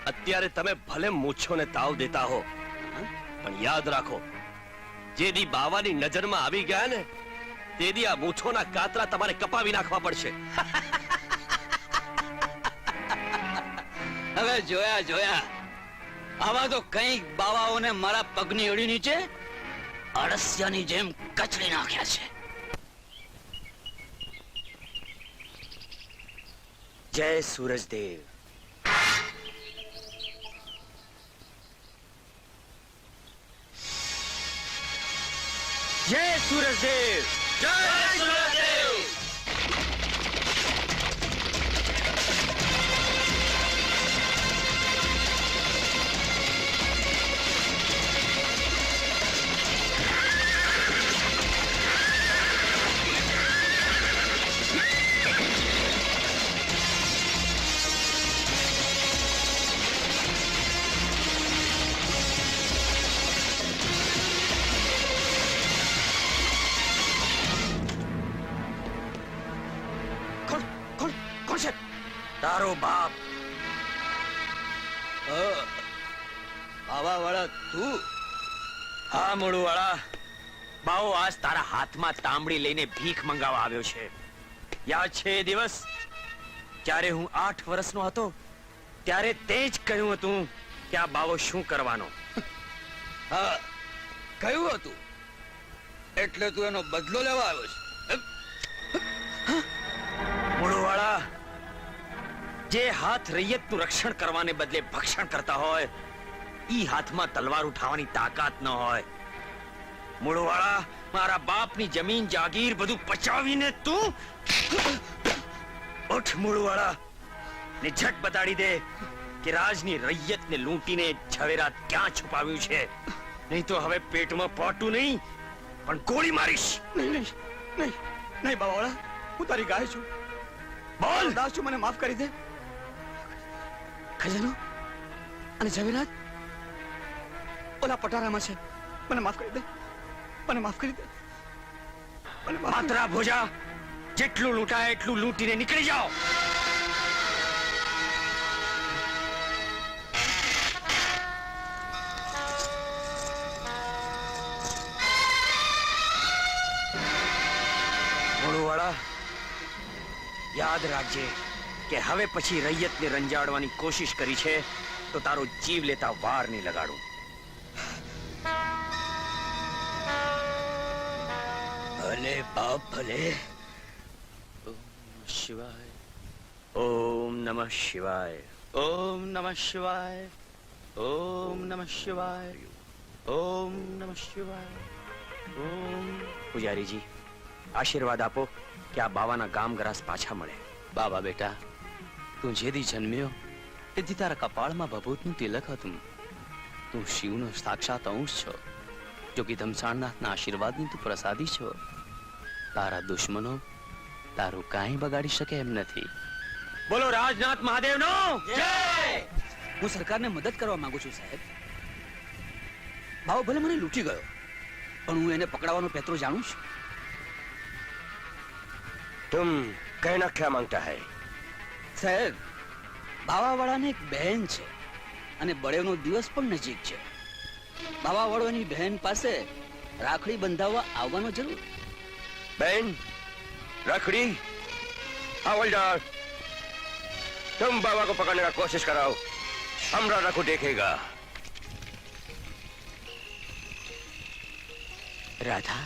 અત્યારે તમે ભલે મૂછોને તાવ દેતા હો, પણ યાદ રાખો, જે દી બાવાની નજરમાં આવી ગયા ને, તે દી આ મૂછોના કાતરા તમારે કપાવી નાખવા પડશે. હવે જોયા જોયા, આવા તો કઈક બાવાઓને મારા પગની અડી નીચે અળસિયાની જેમ કચડી નાખ્યા છે. જય સૂરજદેવ. જય સૂરજદેવ. જય સૂરજદેવ. તારો બાપ. બાવા વાળા તું? હા મોડું વાળા, બાવો આજ તારા હાથમાં તાંબડી લઈને ભીખ મંગાવવા આવ્યો છે. યાદ છે એ દિવસ જ્યારે હું 8 વર્ષનો હતો, ત્યારે તે જ કહ્યું હતું કે આ બાવો શું કરવાનો? હા, કયું હતું? એટલે તું એનો બદલો લેવા આવ્યો છે? મોડું વાળા, જે હાથ રૈયતનું રક્ષણ કરવાને બદલે ભક્ષણ કરતા હોય, ઈ હાથમાં તલવાર ઉઠાવવાની તાકાત ન હોય. મૂળવાળા, મારા બાપની જમીન જાગીર બધું પચાવીને તું ઉઠ મૂળવાળા, ને ઝટ બતાડી દે કે રાજની રૈયતને લૂંટીને ઝવેરાત ક્યાં છુપાવ્યું છે. નહીં તો હવે પેટમાં પાટું નહીં, પણ ગોળી મારીશ. નહીં નહીં નહીં નહીં બાવાળા, હું તારી ગાય છું. બોલ. દાસ છું, મને માફ કરી દે. ખજાનો અને ઝવેરાત ઓલા પટારામાં છે. મને માફ કરી દે, મને માફ કરી દે. માત્રા ભોજા, જેટલું લૂંટાય એટલું લૂંટીને નીકળી જાઓ. મોડુવાળા, યાદ રાખજે કે હવે પછી રૈયતને રંજાડવાની કોશિશ કરી છે તો તારો જીવ લેતા વાર નહીં લગાડું. ભલે બાપ ભલે. શિવાય. ઓમ નમઃ શિવાય. ઓમ નમઃ શિવાય. ઓમ નમઃ શિવાય. ઓમ નમઃ શિવાય. ઓમ. પૂજારીજી, આશીર્વાદ આપો કે આ બાવાના ગામ ગરાસ પાછા મળે. બાબા બેટા, તું જેદી જન્મ્યો તેથી તારા કપાળમાં ભભૂતનું તિલક હતું. તું શિવનો સાક્ષાત અંશ છો. જોગી ધમસાણનાથના આશીર્વાદની તું પ્રસાદી છો. તારા દુશ્મનો તારું કાંઈ બગાડી શકે એમ નથી. બોલો રાજનાથ મહાદેવનો જય. હું સરકારને મદદ કરવા માંગુ છું સાહેબ. બાવો ભલે મને લૂંટી ગયો, પણ હું એને પકડાવવાનો પેત્રો જાણું છું. तुम कहना क्या मांगता है? સાહેબ, બાવાવાળાને એક બહેન છે અને બળેવનો દિવસ પણ નજીક છે. બાવાવાળો એની બહેન પાસે રાખડી બંધાવવા આવવાનો જરૂર. बहन रखड़ी हवलदार, तुम बाबा को पकड़ने का कोशिश कराओ, हमरा रखू देखेगा. રાધા,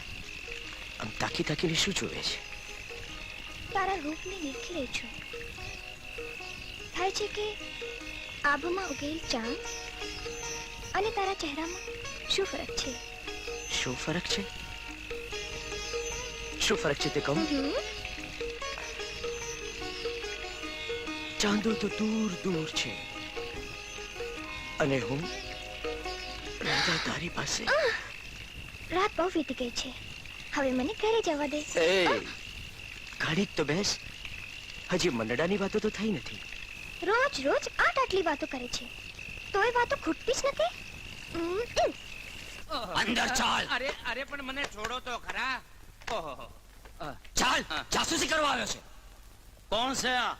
આમ તાકી તાકીને શું જોવે છે? તારા રૂપને નિરખી રહી છું. થાય છે કે આબમાં ઉગેલ ચાંદ અને તારા ચહેરામાં શું ફરક છે? શું ફરક છે? શું ફરક છે તે કહું? ચાંદો તો દૂર દૂર છે અને હું રાધા તારી પાસે. રાત બહુ વીતી ગઈ છે, હવે મને ઘરે જવા દે. ઘડીક તો બેસ, હજી મંડળાની વાતો તો થઈ નથી. રોજ રોજ આટલી વાતો કરે છે, તોય વાતો ખૂટતી જ નથી. અંદર ચાલ. અરે પણ મને છોડો તો ખરા. ચાલ, જાસૂસી કરવા આવ્યો છે. કોણ છે આ?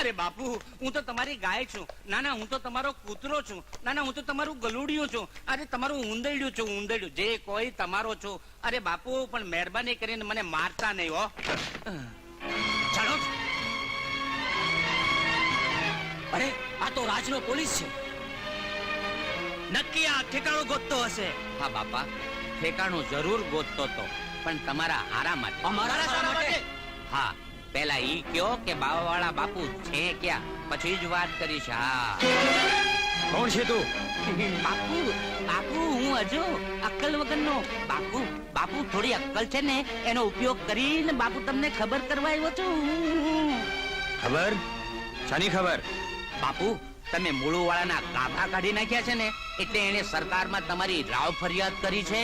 અરે બાપુ, હું તો તમારી ગાય છું. ના ના, હું તો તમારો કૂતરો છું. ના ના, હું તો તમારું ગલુડિયું છું. અરે તમારું ઉંદરડ્યું છું, ઉંદરડ્યું. જે કોઈ તમારો છું. અરે બાપુ, પણ મહેરબાની કરીને મને મારતા નહીં હો. ચાલો. અરે આ તો રાજનો પોલીસ છે. નક્કી આ ઠેકાણું ગોતતો હશે. હા બાપા, ઠેકાણું જરૂર ગોતતો તો, પણ તમારા હારા માટે. અમારા શા માટે? હા, પેલા ઈ કયો કે બાવાવાળા બાપુ છે ક્યાં, પછી જ વાત કરીશ. હા. કોણ છે તું? બાપુ, બાપુ હું હજુ અક્કલ વગરનો. બાપુ, બાપુ થોડી અક્કલ છે ને, એનો ઉપયોગ કરીને બાપુ તમને ખબર કરવા આવ્યો છું. ખબર? શાની ખબર? બાપુ, તમે મૂળુવાળાના કાભા કાઢી નાખ્યા છે ને, એટલે એને સરકારમાં તમારી રાવ ફરિયાદ કરી છે.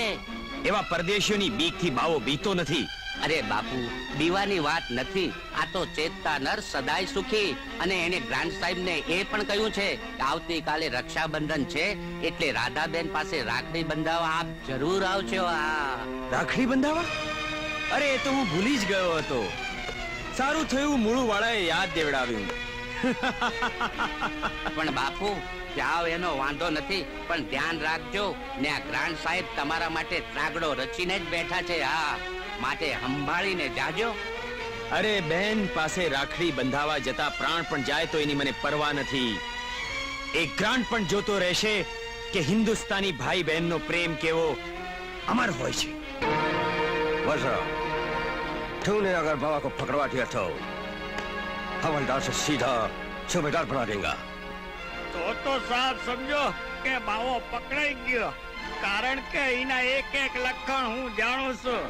એવા પરદેશીઓની બીકથી બાવો બીતો નથી. અરે બાપુ, દીવાની વાત નથી. આ તો ચેતતા નર સદાય સુખી. અને એને ગ્રાન્ડ સાહેબને એ પણ કહ્યું છે કે આવતીકાલે રક્ષાબંધન છે, એટલે રાધાબેન પાસે રાખડી બંધાવવા આપ જરૂર આવજો. રાખડી બંધાવા? અરે એ તો હું ભૂલી જ ગયો હતો. સારું થયું મૂળું વાળાએ યાદ દેવડાવ્યું. પણ બાપુ, જાવ એનો વાંધો નથી, પણ ધ્યાન રાખજો ને આ ગ્રાન્ડ સાહેબ તમારા માટે ત્રાગડો રચીને જ બેઠા છે. હા, માટે સંભાળીને જાજો. અરે બેન પાસે રાખડી બંધાવા જતા પ્રાણ પણ જાય તો એની મને પરવા નથી. એક ગ્રાન્ટ પણ જોતો રહેશે કે હિન્દુસ્તાની ભાઈ બહેનનો પ્રેમ કેવો અમર હોય છે. वर्षा तूने अगर बाबा को पकड़वा दिया तो हवलदार से सीधा सूबेदार बना देगा. તો સાહેબ સમજો કે બાવો પકડાઈ ગયો, કારણ કે એના એક એક લક્ષણ હું જાણું છું.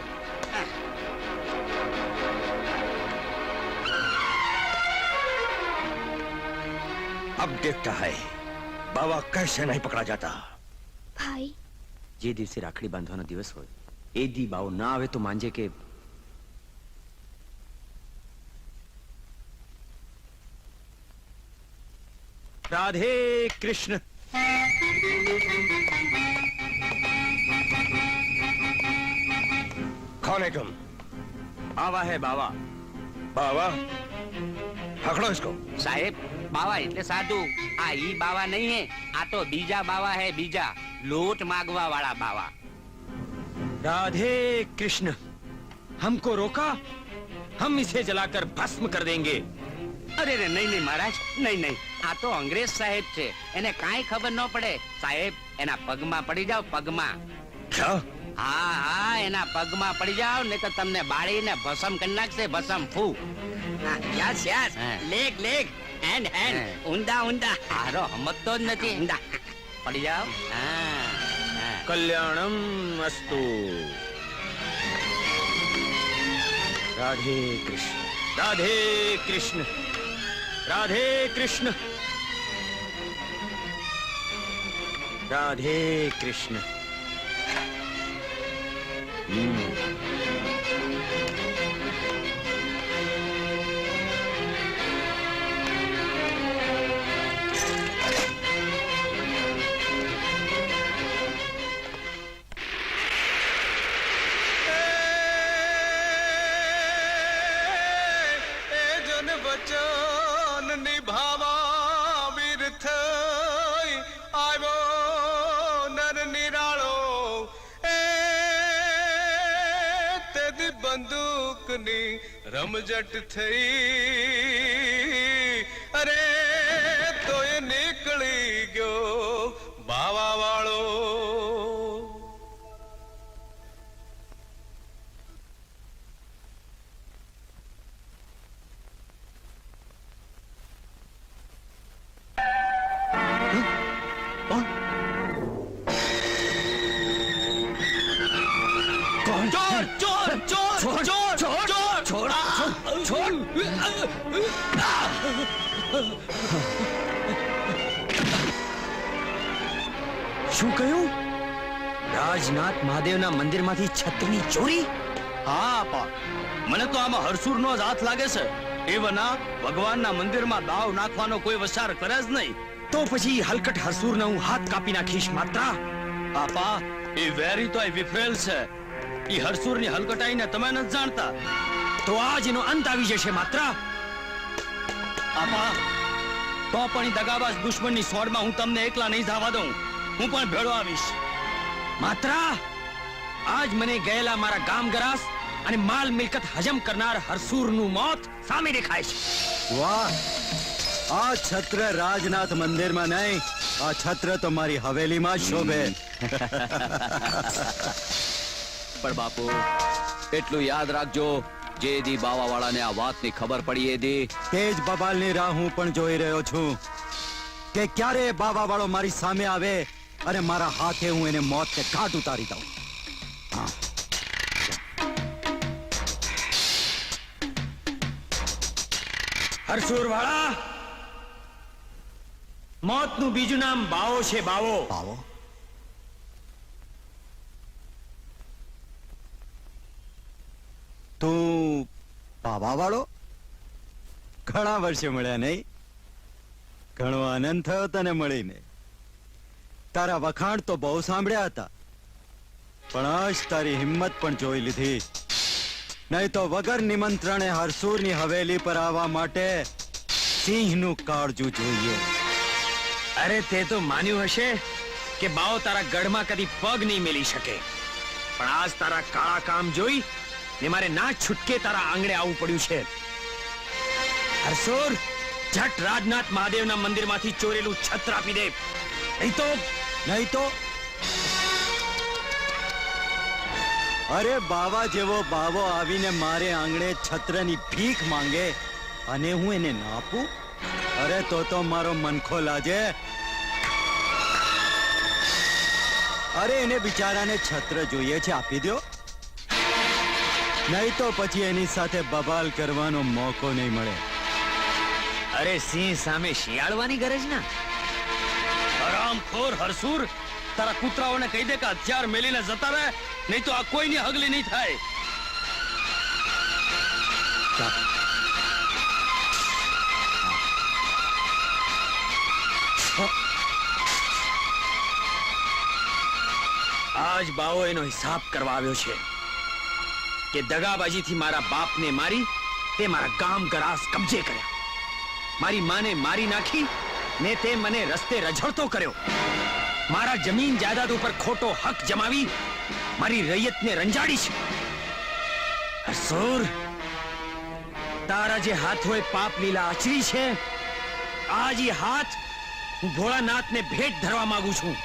अब देखता है बाबा कैसे नहीं पकड़ा जाता. ભાઈ, જે દિવસે રાખડી બાંધવાનો દિવસ હોય એ દી બાવો ના આવે તો માનજે કે રાધે કૃષ્ણ. कौन है तुम? આવા હે બાવા. बाबा पकड़ो इसको. સાહેબ, બાવા એટલે સાધુ. આ ઈ બાવા નહીં હે, આ તો બીજા બાવા હે, બીજા લૂંટ માગવા વાળા બાવા. राधे कृष्ण. हमको रोका, हम इसे जलाकर भस्म कर देंगे. અરે રે, નહીં નહીં મહારાજ, નહીં નહીં. આ તો અંગ્રેજ સાહેબ છે, એને કાંઈ ખબર ન પડે. સાહેબ, એના પગમાં પડી જાવ, પગમાં. क्या? હા હા, એના પગમાં પડી જાવ, નહીં તો તમને બાળીને ભસમ કરી નાખશે. ભસમ ફૂ. યસ યસ, હા. લેગ લેગ, હેન્ડ હેન્ડ, હા. ઊંધા ઊંધા. હારો સમજતો જ નથી. ઊંધા. પડી જાવ. હા હા. कल्याणम अस्तु. राधे कृष्ण. राधे कृष्ण. राधे कृष्ण. राधे कृष्ण. વચન નિભાવા વીર થઈ આવ્યો નર નિરાળો. એ તેદી બંદૂકની રમઝટ થઈ. અરે તોય નીકળી ગયો બાવા વાળો. चोर चोर चोर चोर चोर छोड़ छोड़. શું કહ્યું? રાજનાથ મહાદેવના મંદિરમાંથી છત્રની ચોરી? હા આપા, મને તો આમાં હરસુરનો જ હાથ લાગે છે. એવના ભગવાનના મંદિરમાં દાવ નાખવાનો કોઈ વસાર કરે જ નહીં. તો પછી હલકટ હસુરને હું હાથ કાપી નાખીશ માત્રા. આપા, એ વેરી તો વિફરેલ છે. એ હરસુરની હલકટાઈને તમે નથી જાણતા. તો આજ એનો અંત આવી જશે માત્રા. આપા તો પણ ઈ દગાબાજ દુશ્મનની સોડમાં હું તમને એકલા નહીં જવા દઉં. હું પણ ભેળો આવીશ. માત્ર આજ મને ગયેલા મારા ગામ ગરાસ અને માલ મિલકત હજમ કરનાર હરસુરનું મોત સામે દેખાય છે. વાહ, આ છત્ર રાજનાથ મંદિરમાં નહીં, આ છત્ર તો મારી હવેલીમાં જ શોભે. પણ બાપુ એટલું યાદ રાખજો, જે દી બાવાવાળાને આ વાતની ખબર પડી એ દી તેજ બબાલની રાહ હું પણ જોઈ રહ્યો છું કે ક્યારે બાબા વાળો મારી સામે આવે અને મારા હાથે હું એને મોતને ઘાટ ઉતારી દઉં. હરસુર વાળા, મોતનું બીજું નામ બાવો છે. બાવો બાવો? તું બાબા વાળો? ઘણા વર્ષે મળ્યા નહીં? ઘણો આનંદ થયો તને મળીને. તારા વખાણ તો બહુ સાંભળ્યા હતા, પણ આજ તારી હિંમત પણ જોઈ લીધી. નહીં તો વગર નિમંત્રણે હરસુરની હવેલી પર આવવા માટે સિંહનું કાળજું જોઈએ. અરે તે તો માન્યું હશે કે બાવો તારા ગઢમાં કદી પગ નહીં મેલી શકે, પણ આજ તારા કાળા કામ જોઈ ને મારે ના છૂટકે તારા આંગણે આવવું પડ્યું છે. હરસુર, ઝટ રાજનાથ મહાદેવના મંદિરમાંથી ચોરેલું છત્ર આપી દે, નહીં તો અરે બાવા જેવો બાવો આવીને મારે આંગણે છત્રની ભીખ માંગે અને હું એને ના આપું? અરે તો મારો મનખો લાજે. અરે એને બિચારાને છત્ર જોઈએ છે, આપી દો. નહીં તો પછી એની સાથે બબાલ કરવાનો મોકો નહીં મળે. અરે સિંહ સામે શિયાળવાની ગરજ ના. હરામખોર હરસુર, તારા કૂતરાઓને કહી દે કે હથિયાર મેલીને જતા રહે, નહીં તો આ કોઈની હગલી નહીં થાય. આજ બાવો એનો હિસાબ કરવા આવ્યો છે કે દગાબાજીથી મારા બાપને મારી તે મારા ગામ ગરાસ કબજે કર્યા, મારી માને મારી નાખી ને તે મને રસ્તે રઝળતો કર્યો, મારા જમીન જાયદાદ ઉપર ખોટો હક જમાવી મારી રૈયતને રંજાડી છે. હરસુર, તારા જે હાથોએ પાપ લીલા આચરી છે, આજ એ હાથ હું ભોળાનાથને ભેટ ધરવા માંગુ છું.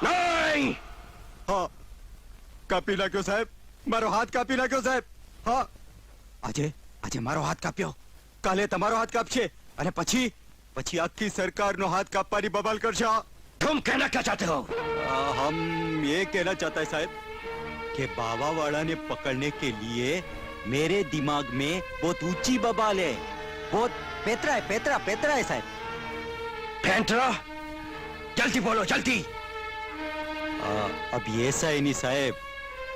નહીં! હા, કાપી નાખ્યો સાહેબ, મારો હાથ કાપી નાખ્યો સાહેબ. હા, આજે મારો હાથ કાપ્યો, કાલે તમારો હાથ કાપશે અને પછી આખી સરकारનો હાથ કાપવાની બબાલ કરશે. तुम कहना क्या चाहते हो? हम ये कहना चाहता है साहब कि बाबा वाला ने पकड़ने के लिए मेरे दिमाग में बहुत ऊंची बबाल है, बहुत पेतरा है साहब. पेंटरा, जल्दी बोलो, जल्दी. अब ये सा नहीं साहेब,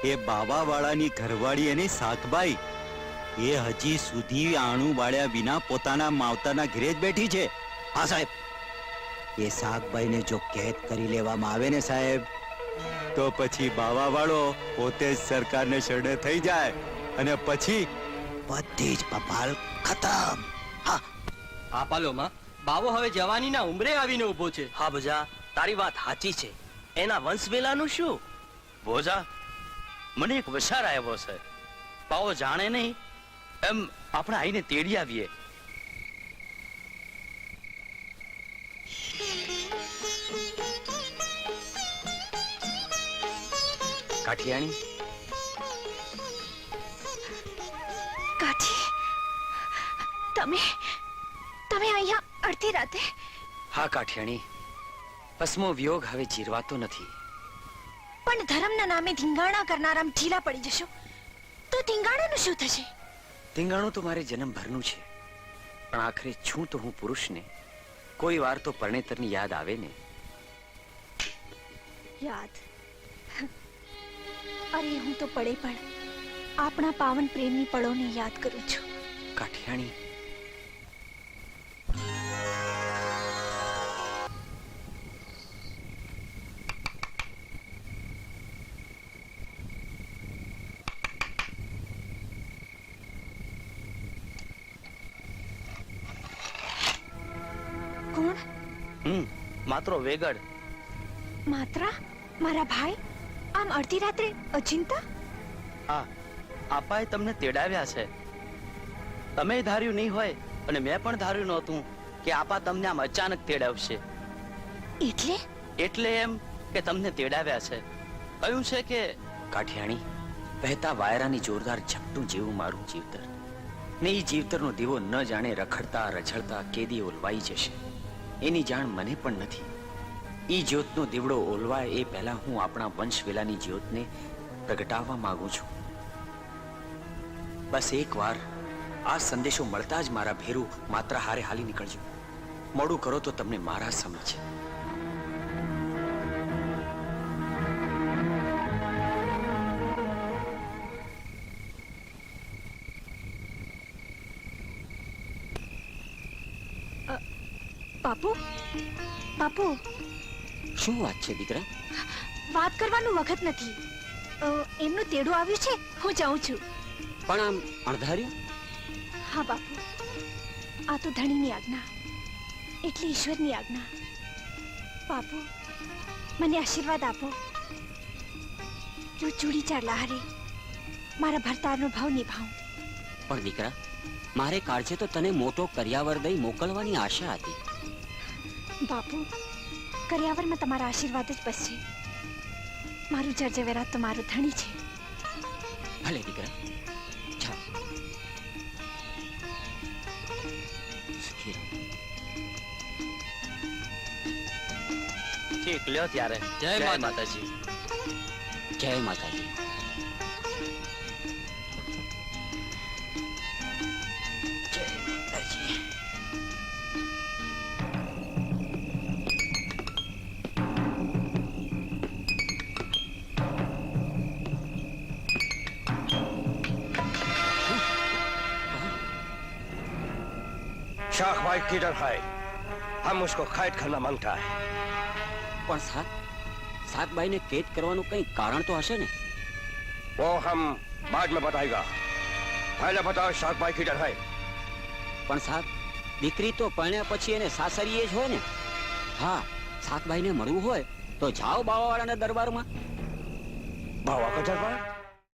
ये बाबा वाળાની ઘરવાળી અને સાકબાઈ એ હજી સુધી આણું બાળ્યા વિના પોતાના માવતરના ઘરે જ બેઠી છે. હા સાહેબ, એ સાકબાઈને જો કેદ કરી લેવામાં આવે ને સાહેબ, તો પછી બાવા વાળો પોતે જ સરકારને શરણે થઈ જાય અને પછી બધી જ બબાલ ખતમ. હા, આ પાલોમાં બાવો હવે જવાનીના ઉંમરે આવીને ઊભો છે. હા ભોજા, તારી વાત સાચી છે. એના વંશ વેલાનું શું? ભોજા, મને એક વિચાર આવ્યો છે. બાવો જાણે નહીં એમ આપણે આઈને તેડી આવીએ. કાઠિયાણી, કાઠી, તમે અહીંયા અડધી રાતે? હા કાઠિયાણી, પસમો વિયોગ હવે જીરવાતો નથી. પણ ધર્મના નામે ધીંગાણા કરનારામ ઢીલા પડી જશો તો ધીંગાણાનું શું થશે? ધીંગાણું તો મારે જન્મભરનું છે, પણ આખરે છું તો હું પુરુષને કોઈ વાર તો પરણેતરની યાદ આવે ને. યાદ? અરે હું તો પડે પણ આપણા પાવન પ્રેમની પળોને યાદ કરું છું. કાઠિયાણી, માત્ર વેગડ. માત્રા મારા ભાઈ આમ અડધી રાત્રે અચિંતા. હા, આપાએ તમને તેડાવ્યા છે. તમે ધાર્યું નહીં હોય અને મેં પણ ધાર્યું નહોતું કે આપા તમને આમ અચાનક તેડાવશે. એટલે એમ કે તમને તેડાવ્યા છે. કહ્યું છે કે કાઠિયાણી, વહેતા વાયરાની જોરદાર ઝપટું જેવું મારું જીવતર ને એ જીવતરનો દીવો ન જાણે રખડતા રઝળતા કેદી ઓલવાઈ જશે એની જાણ મને પણ નથી. ઈ જ્યોતનો દીવડો ઓલવાય એ પહેલા હું આપણા વંશવેલાની જ્યોતને પ્રગટાવવા માંગુ છું. બસ એકવાર આ સંદેશો મળતા જ મારા ભેરું માત્ર હારે હાલી નીકળજો. મોડું કરો તો તમને મારા સમય છે. બાપુ બાપુ, શું વાત છે દીકરા? વાત કરવાનું વખત નથી. એમનું તેડું આવ્યું છે, હું જાઉં છું. પણ આમ અણધાર્યું? હા બાપુ, આ તો ધણીની આજ્ઞા, એટલે ઈશ્વરની આજ્ઞા. બાપુ, મને આશીર્વાદ આપો. જો ચૂડી ચાર હારે મારા ભરતારનો ભાવ નિભાવું. પણ દીકરા, મારે કાળજે તો તને મોટો કર્યાવર દઈ મોકલવાની આશા હતી. બાપુ, કર્યાવરમાં તમારા આશીર્વાદ જ બસ છે. મારું જરજવેરાત તો મારું ધણી છે. ભલે દીકરા, જાઓ. સુખી રહો. ઠીક, લ્યો ત્યારે. જય માતાજી. જય માતાજી. જય માતાજી. शाख भाई किधर है? हम उसको कैद करना मांगता है. પણ સાતબાઈને કેદ કરવાનું કઈ કારણ તો હશે ને? वो हम बाद में बताएगा. पहले बताओ शाख भाई किधर है? પણ સાત, દીકરી તો પરણ્યા પછી એને સાસરીએ જ હોય ને. હા, સાતબાઈને મળવું હોય તો જાઓ બાવાવાળાના દરબારમાં. बाबा का दरबार?